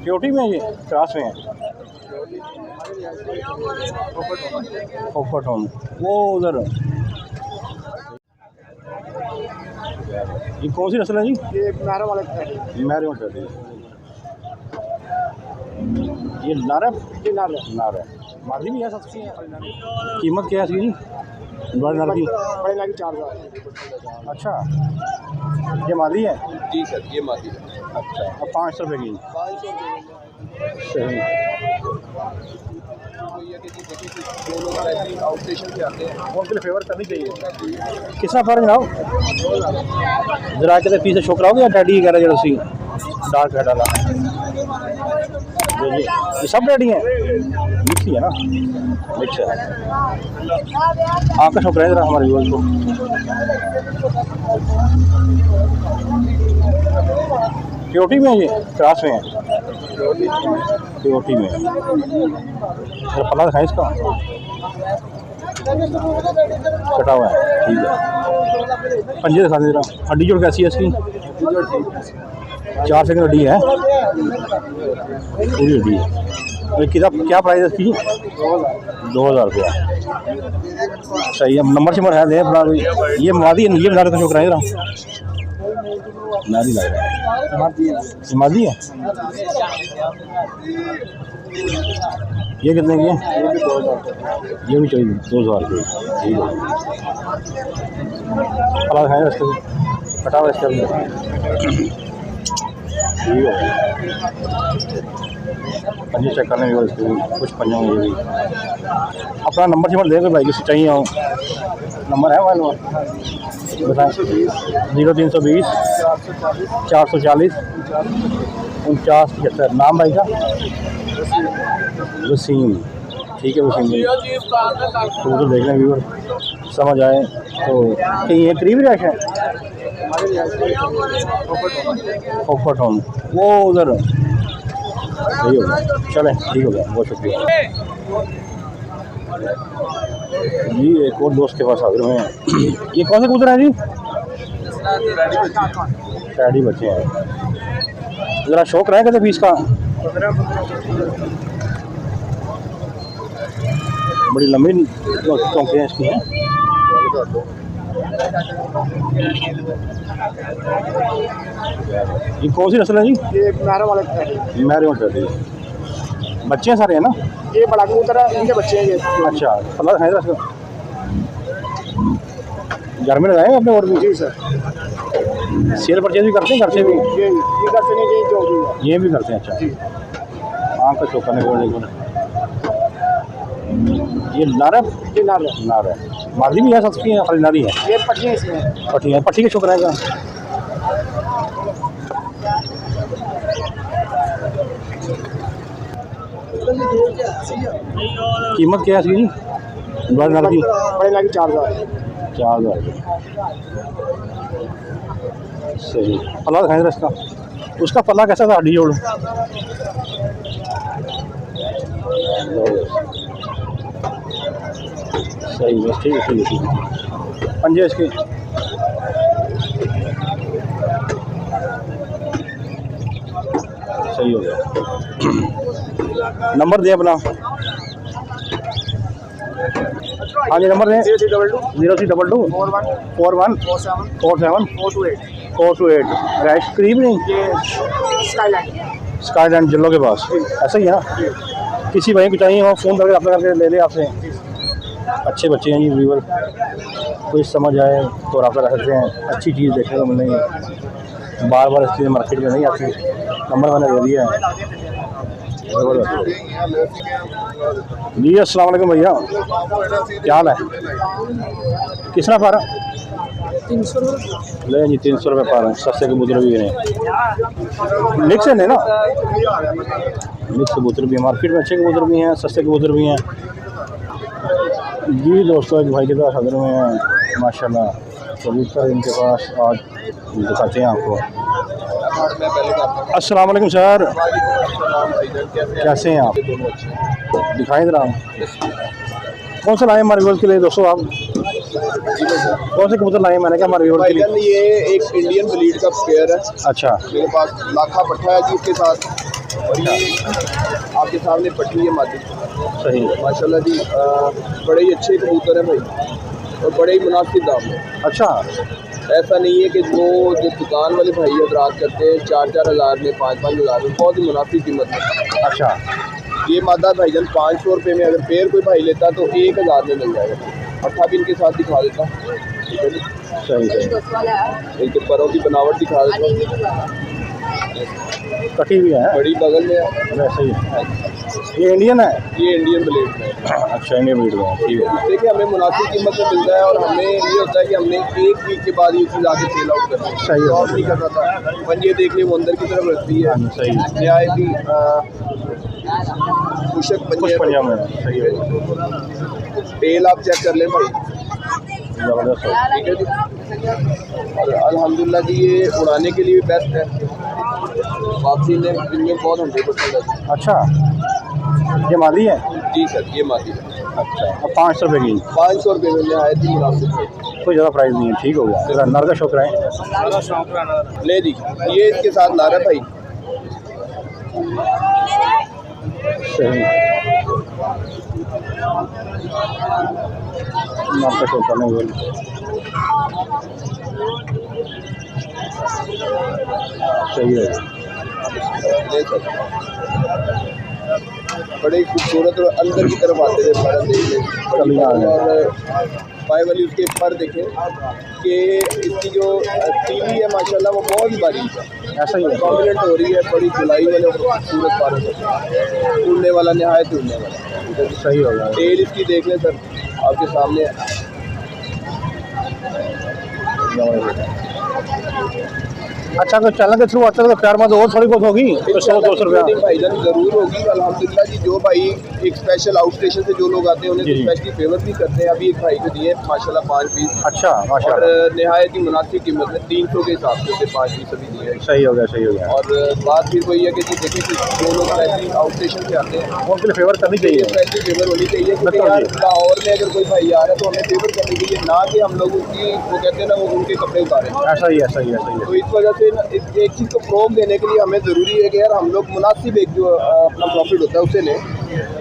क्योटी में है ये क्रॉस में है पोपट होम वो उधर। ये कौन सी नस्ल है जी? ये मैरो वाला मैरियो टेडी। ये नार है? ये नार है। नार है। मादी भी है सस्ती है। कीमत क्या है इसकी जी? बड़े नर की? बड़े नर की 4000। अच्छा ये मादी है? जी सर ये मादी है। अच्छा अब 500 रुपये की। सही। आउटस्टेशन से आते हैं उनके लिए फेवर करनी चाहिए। किसना फर्क जनाब जरा कहते पीछे छोकरा हो गया डैडी कह रहे जो डार्क है डाला ये सब डैडी हैं मिक्स ही है ना मिक्स है। आपका छोकरा है जरा हमारे व्यूअर्स को प्योटी में है ये क्रॉस में है प्योटी में पल्ला दिखाएं इसका कटा हुआ है ठीक है। पंजे दिखा दे रहा हड्डी जोड़ कैसी है इसकी? 4 सेकंड हड्डी है पूरी हड्डी है। किताब क्या प्राइस है इसकी? 2000 रुपया। सही है नंबर शंबर है दे अपना ये मादी ये बना रहे छोकरा इधर नारी लग रहा है मादी है। ये कितने की है? ये भी चाहिए 2000 रुपये ठीक है। पला खाएगा इसका कटा हुआ इसका ठीक है। पंजे चेक करने भी इसके कुछ पंजा ये भी अपना नंबर शंबर देंगे भाई किसी चाहिए हो नंबर है वाला बताएं 0320 440 4975। नाम भाई का? वसीम ठीक है वसीम तो देख लें व्यूअर समझ आए तो कहीं ये करीब रैश है पोपट होम वो उधर सही हो गया चलें ठीक हो गया बहुत शुक्रिया जी। एक और दोस्त के पास हाजिर हुए हैं। ये कौन से कबूतर हैं जी? टैडी बच्चे हैं ज़रा शौक रहे कहते फीस का बड़ी लंबी चौंकियाँ इसकी हैं। ये कौन सी नस्ल है जी? ये मैरो वाला मैरियो टेडी। बच्चे हैं सारे हैं ना? ये बड़ा कबूतर है इनके बच्चे हैं ये। अच्छा पल्ला है इसका घर में लगाए अपने और भी? जी सर सेल परचेज भी करते हैं घर से भी? ये करते नहीं ये जो भी है ये भी करते हैं। अच्छा आँख का चौका नहीं बोलने ये नार है? ये नार है। नार है। मादी भी है सस्ती है खाली नारी है? ये पट्टियाँ इसमें पट्टी है पट्टी के छोकरा का कीमत क्या है इसकी जी? बड़े नर की? बड़े नर की 4000। 4000 सही। पल्ला दिखाएं इसका उसका पल्ला कैसा था हड्डी जोड़? सही बस ठीक है ठीक है ठीक है। पंजे इसके सही हो गया। नंबर दे अपना। हाँ जी नंबर दें 0322 41 47 428 रैश करीब नहीं स्काईलैंड जिलों के पास ऐसा ही है ना? किसी भाई को चाहिए वो फ़ोन करके अपना करके ले ले आपसे। अच्छे बच्चे हैं जी व्यूअर कोई समझ आए तो रब्ता रख सकते हैं। अच्छी चीज़ देखने को मिलेगी बार बार इस चीज़ मार्केट में नहीं आती। नंबर मैंने दे दिया है जी। अस्सलाम वालेकुम भैया क्या हाल है? किसना पा रहा? 300 ले जी 300 रुपये पा रहे हैं। सस्ते कबूतर भी हैं मिक्स है ना? मिक्स कबूतर भी हैं मार्केट में अच्छे कबूतर भी हैं सस्ते कबूतर भी हैं जी। दोस्तों एक भाई के पास हाजिर हुए हैं माशाल्लाह कबूतर इनके पास आज दिखाते हैं आपको। अस्सलाम वालेकुम सर कैसे हैं आप? दिखाएं जरा कौन सा लाए हमारे व्यूअर्स के लिए दोस्तों आप? कौन से कबूतर लाए हैं? मैंने कहा हमारे व्यूअर्स के लिए। भाईजान ये एक इंडियन ब्रीड का पेयर है, अच्छा मेरे पास लाखा पट्टा है जी उसके साथ, और ये आपके सामने पट्टी है मादी। सही माशाल्लाह जी बड़े ही अच्छे कबूतर हैं भाई, और बड़े ही मुनासिब दाम है। अच्छा ऐसा नहीं है कि वो जो दुकान वाले भाई हजरात करते हैं 4-4 हज़ार में, 5-5 हज़ार में, बहुत ही मुनासिब कीमत है। अच्छा ये मादा भाईजान 500 रुपये में, अगर पेयर कोई भाई लेता तो 1000 में मिल जाएगा। पट्ठा भी इनके साथ दिखा देता, ठीक है जी। सही सही इनके परों की बनावट दिखा देता, कटी हुई है बड़ी बगल में है। वैसे ही है। ये इंडियन है? ये इंडियन ब्लेड में है। अच्छा इंडियन ब्रीड में है, ठीक है। देखिए हमें मुनासिब कीमत में मिलता है, और हमें ये होता है कि हमने 1 वीक के बाद ये चीज़ आके सेल आउट करनी है। सही है। ऑफ नहीं करना था। पंजे देख लिए वो अंदर की तरफ रखती है, सही है। नहायत ही खुशक कुछ पंजे पंजाब में है, सही है। टेल आप चेक कर लें भाई, ज़बरदस्त है। ठीक है जी। और अल्हम्दुलिल्लाह जी ये उड़ाने के लिए भी बेस्ट है, वापसी में इनमें बहुत 100% है। अच्छा ये मादी है? जी सर ये मादी है। अच्छा अब 500 रुपये की? 500 रुपये में नहायत ही मुनासिब है। कोई ज़्यादा प्राइस नहीं है, ठीक हो गया। जरा नर का शौक रहे। ले जी ये इसके साथ नारा भाई, सही नर का शौक करने वाली सही है। ले सर बड़े ही खूबसूरत, और अंदर की तरफ आते थे पर देख ले, और पाए वाली उसके पर देखें कि इसकी जो टीवी है माशाल्लाह वो बहुत ही बारीक है, ऐसा ही है। डोमिनेंट हो रही है, बड़ी गुलाई वाले और खूबसूरत पार उड़ने वाला, नहायत उड़ने वाला। सही हो गया। टेल इसकी देख लें सर आपके सामने है। अच्छा तो चैनल के थ्रू आता है तो प्यार मत और थोड़ी बहुत होगी तो 100-200 रुपया। भाईजान जरूर होगी अल्हम्दुलिल्लाह जी। जो भाई एक स्पेशल आउट स्टेशन से जो लोग आते हैं उन्हें जी, जी। स्पेशली फेवर भी करते हैं। अभी एक भाई को दिए माशाल्लाह 5 पीस, अच्छा और माशाल्लाह नहायत ही मुनासिब कीमत है, 300 के हिसाब से 5 पीस अभी दिए हैं। सही हो गया, सही हो गया। और बात फिर वही है कि जी देखिए कि जो लोग स्पेशली आउट स्टेशन से आते हैं उनके लिए फेवर करनी चाहिए। स्पेशली फेवर होनी चाहिए, क्योंकि बिल्कुल यार जी। लाहौर में अगर कोई भाई आ रहा है तो हमें फेवर करनी चाहिए, ना कि हम लोग उसकी वो कहते हैं ना वो उनके कपड़े उतारें। ऐसा ही है, सही है, सही है। तो इस वजह से ना एक चीज़ को फ़रोग देने के लिए हमें ज़रूरी है कि यार हम लोग मुनासिब एक जो अपना प्रॉफिट होता है उसे लें।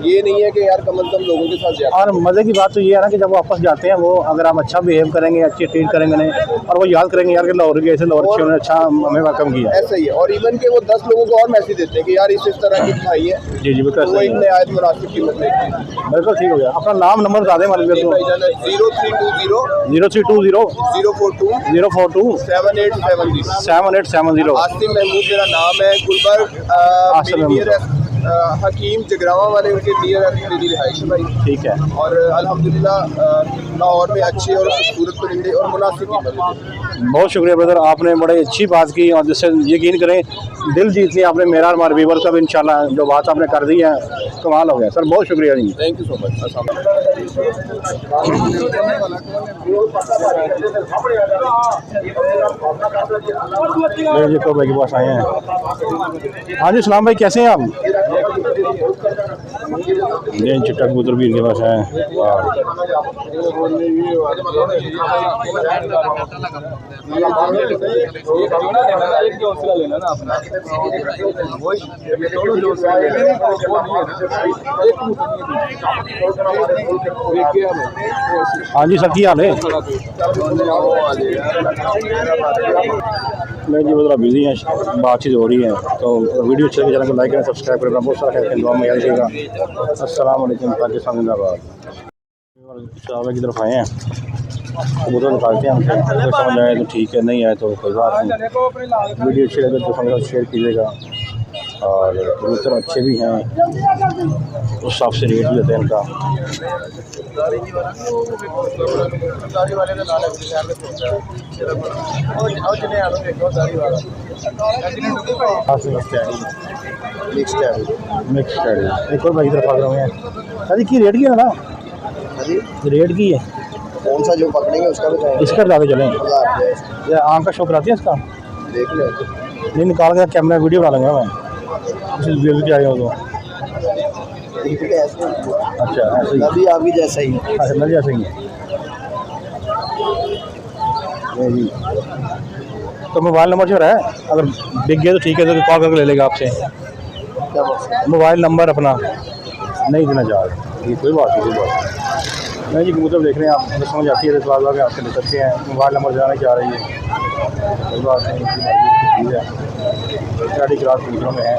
ये नहीं है कि यार कम अज़ कम लोगों के साथ ज़्यादा। और मज़े की बात तो ये है ना कि जब वापस जाते हैं वो अगर आप अच्छा बिहेव करेंगे, अच्छी ट्रीट करेंगे नहीं, और वो याद करेंगे यार कि लाहौर के ऐसे लाहौर अच्छे उन्होंने अच्छा हमें वेलकम किया। ऐसा ही है, और इवन के वो 10 लोगों को और मैसेज देते हैं कि यार इस तरह की भाई है, जी जी बिल्कुल वो सही एक है। नहायत मुनासिब कीमत में बिल्कुल ठीक हो गया। अपना नाम नंबर बता दें हमारे व्यूअर्स को। 0320 0320 042 042 7870। 7870। आसिम महमूद मेरा नाम है, गुलबर्ग आसिम महमूद। हकीम जगरावा वाले उनके नियर मेरी रिहाइश है भाई। ठीक है। और अल्हम्दुलिल्लाह लाहौर में अच्छे और खूबसूरत परिंदे और मुनासिब कीमत में। बहुत शुक्रिया ब्रदर, आपने बड़ी अच्छी बात की और जिससे यकीन करें दिल जीत लिया आपने मेरा और हमारे व्यूअर का भी। इंशाल्लाह जो बात आपने कर दी है कमाल हो गया सर, बहुत शुक्रिया जी। Thank you so much. जी को भाई के पास आए हैं। हाँ जी सलाम भाई, कैसे हैं आप? ये चिट्टा कबूतर भी इनके पास है। हाँ जी सर की हाल है? नहीं जी वो थोड़ा बिजी हैं, बातचीत हो रही है। तो वीडियो अच्छी लगे चैनल को लाइक करें, सब्सक्राइब करें, बहुत सारा खैर दुआ में याद रखिएगा। अस्सलाम वालेकुम, पाकिस्तान जिंदाबाद। चावल की तरफ आए हैं, कबूतर निकालते हैं हमसे, कोई समझ आए तो ठीक है, नहीं आए तो कोई बात नहीं। वीडियो अच्छी लगे तो समझ शेयर कीजिएगा, और कबूतर अच्छे भी हैं उस हिसाब से रेट भी होते हैं इनका। मिक्स एक और भाई तरफ आ रहे हैं। अरे की रेट की है ना? रेट की है कौन सा जो पकड़ेंगे उसका बताएं। इसका ज़्यादा चलें या आम का शौक रहती है इसका? देख ले नहीं निकाल के कैमरा वीडियो बना लूँगा मैं, वीडियो क्या आएगा तो। अच्छा ऐसे ही अभी आपकी जैसा ही अच्छा, नल जैसे ही है। ये जी। तो मोबाइल नंबर जो है अगर बिक गया तो ठीक है, तो कॉल करके ले लेगा आपसे। क्या बोल मोबाइल नंबर अपना नहीं देना चाह रहे, ये कोई बात नहीं, कोई बात नहीं जी। कबूतर देख रहे हैं आप, समझ आती है तो बात आपसे ले सकते हैं। मोबाइल नंबर देना नहीं चाह रही है, कोई बात नहीं, चीज़ है। 3.5 क्लास कबूतरों में है।